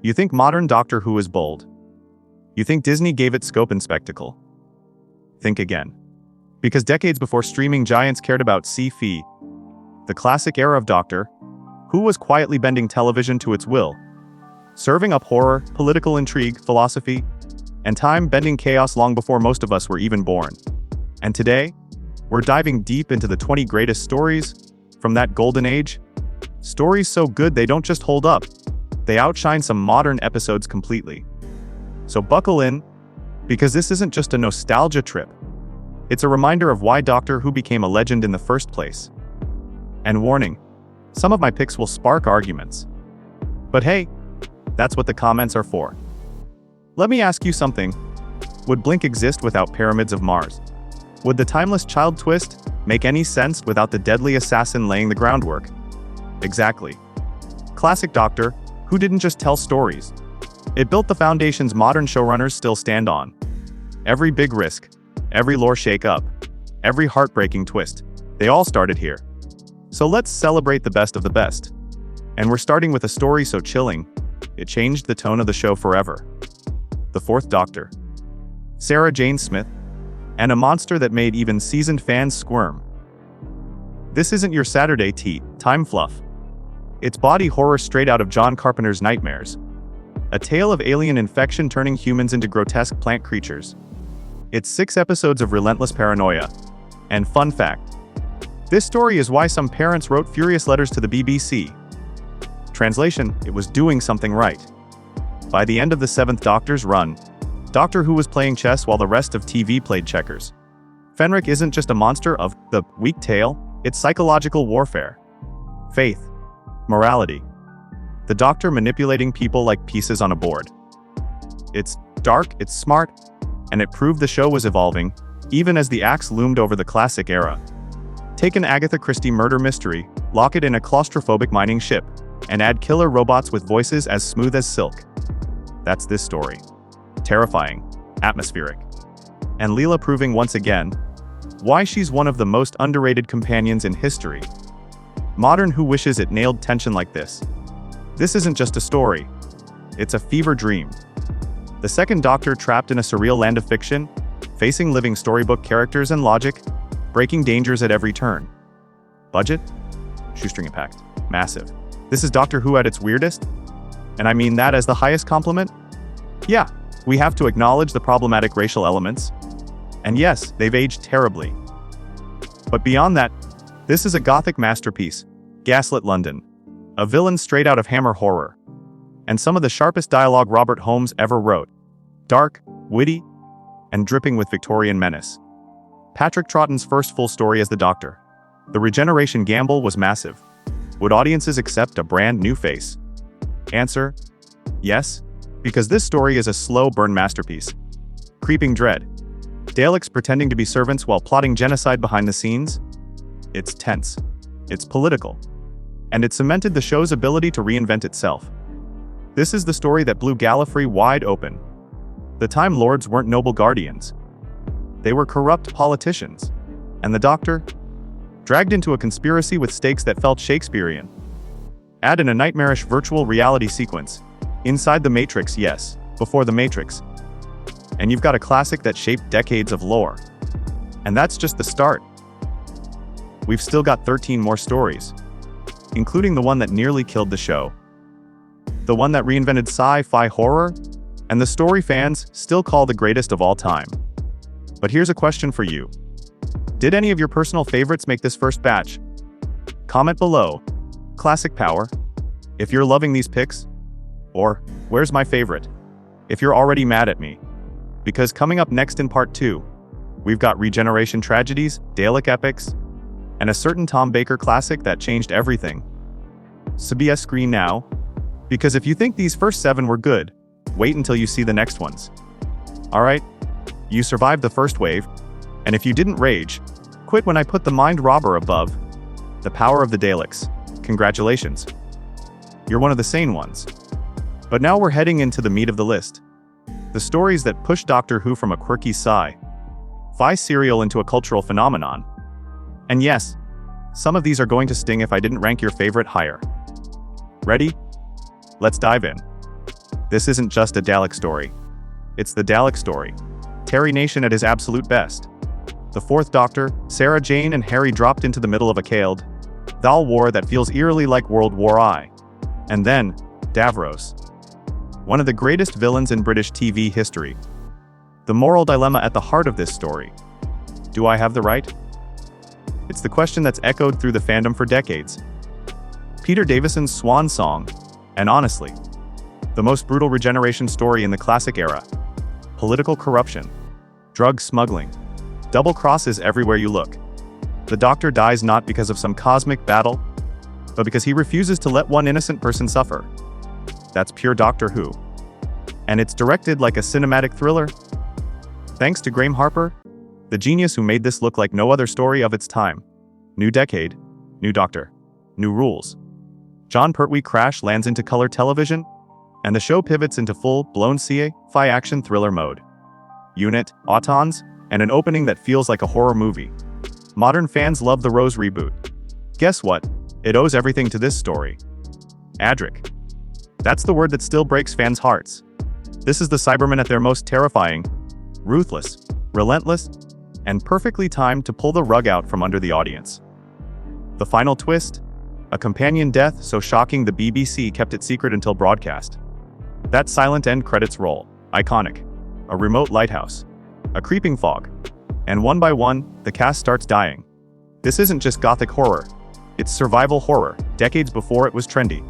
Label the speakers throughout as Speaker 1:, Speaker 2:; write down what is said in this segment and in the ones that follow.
Speaker 1: You think modern Doctor Who is bold. You think Disney gave it scope and spectacle. Think again. Because decades before streaming giants cared about sci-fi, the classic era of Doctor Who was quietly bending television to its will, serving up horror, political intrigue, philosophy, and time-bending chaos long before most of us were even born. And today, we're diving deep into the 20 greatest stories from that golden age. Stories so good they don't just hold up, they outshine some modern episodes completely. So buckle in, because this isn't just a nostalgia trip. It's a reminder of why Doctor Who became a legend in the first place. And warning, some of my picks will spark arguments. But hey, that's what the comments are for. Let me ask you something. Would Blink exist without Pyramids of Mars? Would the timeless child twist make any sense without the deadly assassin laying the groundwork? Exactly. Classic Doctor Who didn't just tell stories. It built the foundations modern showrunners still stand on. Every big risk, every lore shake-up, every heartbreaking twist, they all started here. So let's celebrate the best of the best. And we're starting with a story so chilling, it changed the tone of the show forever. The Fourth Doctor. Sarah Jane Smith, and a monster that made even seasoned fans squirm. This isn't your Saturday time fluff. It's body horror straight out of John Carpenter's nightmares. A tale of alien infection turning humans into grotesque plant creatures. It's 6 episodes of relentless paranoia. And fun fact, this story is why some parents wrote furious letters to the BBC. Translation, it was doing something right. By the end of the 7th Doctor's run, Doctor Who was playing chess while the rest of TV played checkers. Fenric isn't just a monster of the weak tale, it's psychological warfare. Faith. Morality. The Doctor manipulating people like pieces on a board. It's dark, it's smart, and it proved the show was evolving, even as the axe loomed over the classic era. Take an Agatha Christie murder mystery, lock it in a claustrophobic mining ship, and add killer robots with voices as smooth as silk. That's this story. Terrifying, atmospheric, and Leela proving once again why she's one of the most underrated companions in history. Modern Who wishes it nailed tension like this. This isn't just a story, it's a fever dream. The second Doctor trapped in a surreal land of fiction, facing living storybook characters and logic, breaking dangers at every turn. Budget? Shoestring impact. Massive. This is Doctor Who at its weirdest? And I mean that as the highest compliment? Yeah, we have to acknowledge the problematic racial elements. And yes, they've aged terribly. But beyond that, this is a gothic masterpiece, Gaslit London. A villain straight out of Hammer horror. And some of the sharpest dialogue Robert Holmes ever wrote. Dark, witty, and dripping with Victorian menace. Patrick Troughton's first full story as the Doctor. The regeneration gamble was massive. Would audiences accept a brand new face? Answer: yes, because this story is a slow burn masterpiece. Creeping dread. Daleks pretending to be servants while plotting genocide behind the scenes? It's tense. It's political. And it cemented the show's ability to reinvent itself. This is the story that blew Gallifrey wide open. The Time Lords weren't noble guardians. They were corrupt politicians. And the Doctor? Dragged into a conspiracy with stakes that felt Shakespearean. Add in a nightmarish virtual reality sequence. Inside the Matrix, yes, before the Matrix. And you've got a classic that shaped decades of lore. And that's just the start. We've still got 13 more stories, including the one that nearly killed the show. The one that reinvented sci-fi horror, and the story fans still call the greatest of all time. But here's a question for you. Did any of your personal favorites make this first batch? Comment below. Classic power. If you're loving these picks. Or, where's my favorite? If you're already mad at me. Because coming up next in part 2, we've got regeneration tragedies, Dalek epics, and a certain Tom Baker classic that changed everything. So be a screen now. Because if you think these first 7 were good, wait until you see the next ones. Alright? You survived the first wave, and if you didn't rage, quit when I put the mind robber above. The power of the Daleks. Congratulations. You're one of the sane ones. But now we're heading into the meat of the list. The stories that push Doctor Who from a quirky sci-fi serial into a cultural phenomenon. And yes, some of these are going to sting if I didn't rank your favorite higher. Ready? Let's dive in. This isn't just a Dalek story. It's the Dalek story. Terry Nation at his absolute best. The Fourth Doctor, Sarah Jane and Harry dropped into the middle of a Kaeld Thal war that feels eerily like World War I. And then, Davros. One of the greatest villains in British TV history. The moral dilemma at the heart of this story. Do I have the right? It's the question that's echoed through the fandom for decades. Peter Davison's swan song, and honestly, the most brutal regeneration story in the classic era. Political corruption, drug smuggling, double crosses everywhere you look. The Doctor dies not because of some cosmic battle, but because he refuses to let one innocent person suffer. That's pure Doctor Who. And it's directed like a cinematic thriller. Thanks to Graham Harper, the genius who made this look like no other story of its time. New decade, new Doctor, new rules. Jon Pertwee crash lands into color television, and the show pivots into full-blown sci-fi action thriller mode. Unit, autons, and an opening that feels like a horror movie. Modern fans love the Rose reboot. Guess what? It owes everything to this story. Adric. That's the word that still breaks fans' hearts. This is the Cybermen at their most terrifying, ruthless, relentless, and perfectly timed to pull the rug out from under the audience. The final twist? A companion death so shocking the BBC kept it secret until broadcast. That silent end credits roll, iconic. A remote lighthouse. A creeping fog. And one by one, the cast starts dying. This isn't just gothic horror. It's survival horror, decades before it was trendy.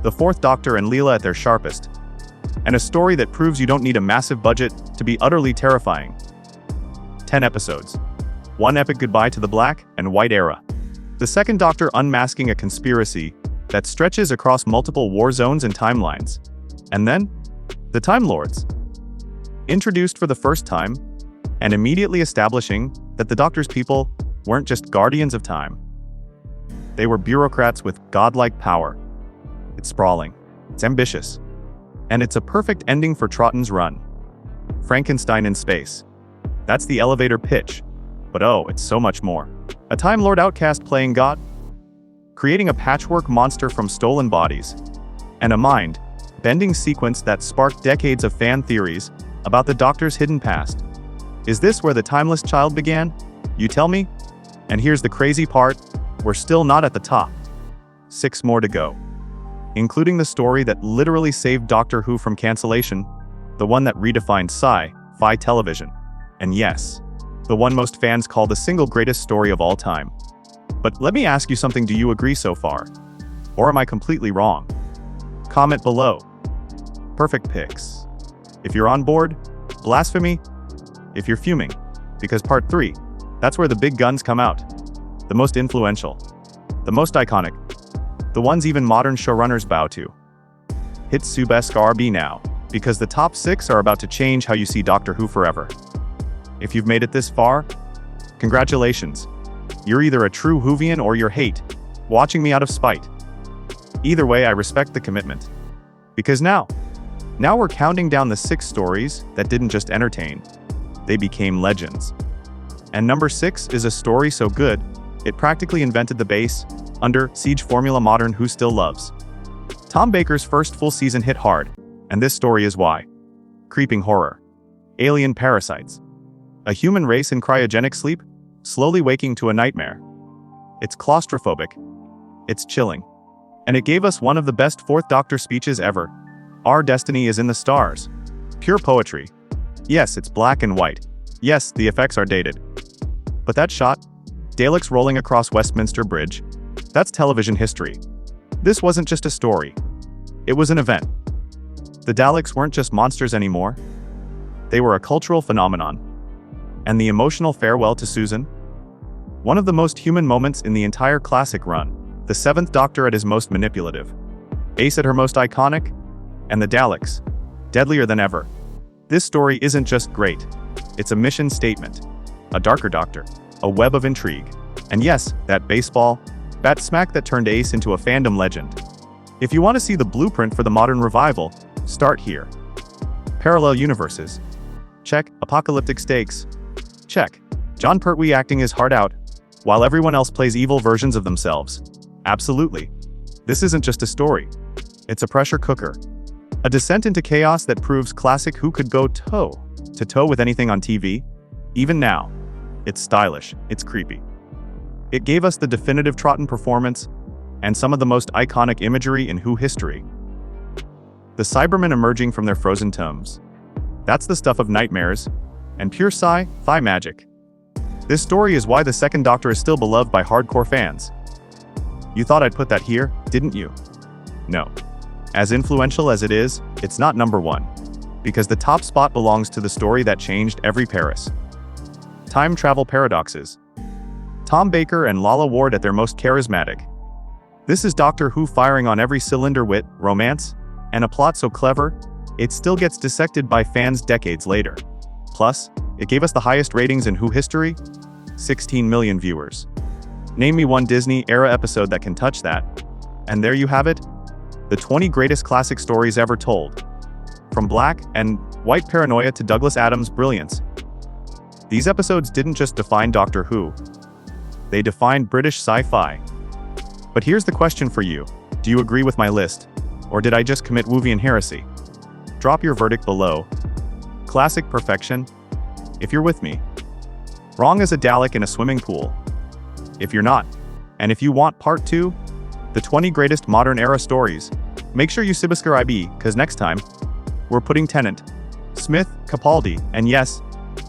Speaker 1: The Fourth Doctor and Leela at their sharpest. And a story that proves you don't need a massive budget to be utterly terrifying. 10 episodes. One epic goodbye to the Black and White era. The Second Doctor unmasking a conspiracy that stretches across multiple war zones and timelines. And then, the Time Lords. Introduced for the first time, and immediately establishing that the Doctor's people weren't just guardians of time. They were bureaucrats with godlike power. It's sprawling, it's ambitious, and it's a perfect ending for Troughton's run. Frankenstein in space. That's the elevator pitch. But oh, it's so much more. A Time Lord outcast playing God, creating a patchwork monster from stolen bodies, and a mind-bending sequence that sparked decades of fan theories about the Doctor's hidden past. Is this where the timeless child began? You tell me? And here's the crazy part, we're still not at the top. 6 more to go. Including the story that literally saved Doctor Who from cancellation, the one that redefined sci-fi television. And yes, the one most fans call the single greatest story of all time. But let me ask you something, do you agree so far? Or am I completely wrong? Comment below. Perfect picks. If you're on board, blasphemy. If you're fuming, because part 3, that's where the big guns come out. The most influential, the most iconic, the ones even modern showrunners bow to. Hit Subesk RB now, because the top 6 are about to change how you see Doctor Who forever. If you've made it this far, congratulations. You're either a true Whovian or you're hate, watching me out of spite. Either way, I respect the commitment. Because now we're counting down the 6 stories that didn't just entertain, they became legends. And number 6 is a story so good, it practically invented the base, under siege formula modern Who still loves. Tom Baker's first full season hit hard, and this story is why. Creeping horror. Alien parasites. A human race in cryogenic sleep, slowly waking to a nightmare. It's claustrophobic. It's chilling. And it gave us one of the best Fourth Doctor speeches ever. Our destiny is in the stars. Pure poetry. Yes, it's black and white. Yes, the effects are dated. But that shot, Daleks rolling across Westminster Bridge, that's television history. This wasn't just a story. It was an event. The Daleks weren't just monsters anymore. They were a cultural phenomenon. And the emotional farewell to Susan? One of the most human moments in the entire classic run. The Seventh Doctor at his most manipulative. Ace at her most iconic. And the Daleks, deadlier than ever. This story isn't just great. It's a mission statement. A darker Doctor. A web of intrigue. And yes, that baseball bat smack that turned Ace into a fandom legend. If you want to see the blueprint for the modern revival, start here. Parallel universes. Check. Apocalyptic stakes. Check. Jon Pertwee acting his heart out, while everyone else plays evil versions of themselves. Absolutely. This isn't just a story. It's a pressure cooker. A descent into chaos that proves classic Who could go toe-to-toe with anything on TV. Even now, it's stylish, it's creepy. It gave us the definitive Troughton performance and some of the most iconic imagery in Who history. The Cybermen emerging from their frozen tombs. That's the stuff of nightmares and pure sci-fi magic. This story is why the Second Doctor is still beloved by hardcore fans. You thought I'd put that here, didn't you? No. As influential as it is, it's not number one, because the top spot belongs to the story that changed every Paris. Time travel paradoxes. Tom Baker and Lalla Ward at their most charismatic. This is Doctor Who firing on every cylinder: wit, romance, and a plot so clever, it still gets dissected by fans decades later. Plus, it gave us the highest ratings in Who history, 16 million viewers. Name me one Disney-era episode that can touch that. And there you have it, the 20 greatest classic stories ever told. From black and white paranoia to Douglas Adams' brilliance. These episodes didn't just define Doctor Who, they defined British sci-fi. But here's the question for you: do you agree with my list? Or did I just commit Whovian heresy? Drop your verdict below. Classic perfection? If you're with me. Wrong as a Dalek in a swimming pool. If you're not. And if you want part 2, the 20 greatest modern era stories, make sure you subscribe, cause next time, we're putting Tennant, Smith, Capaldi, and yes,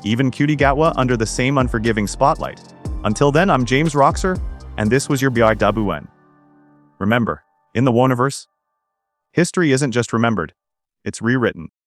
Speaker 1: even Cutie Gatwa under the same unforgiving spotlight. Until then, I'm James Roxer, and this was your Biag Dabuen. Remember, in the Woniverse, history isn't just remembered, it's rewritten.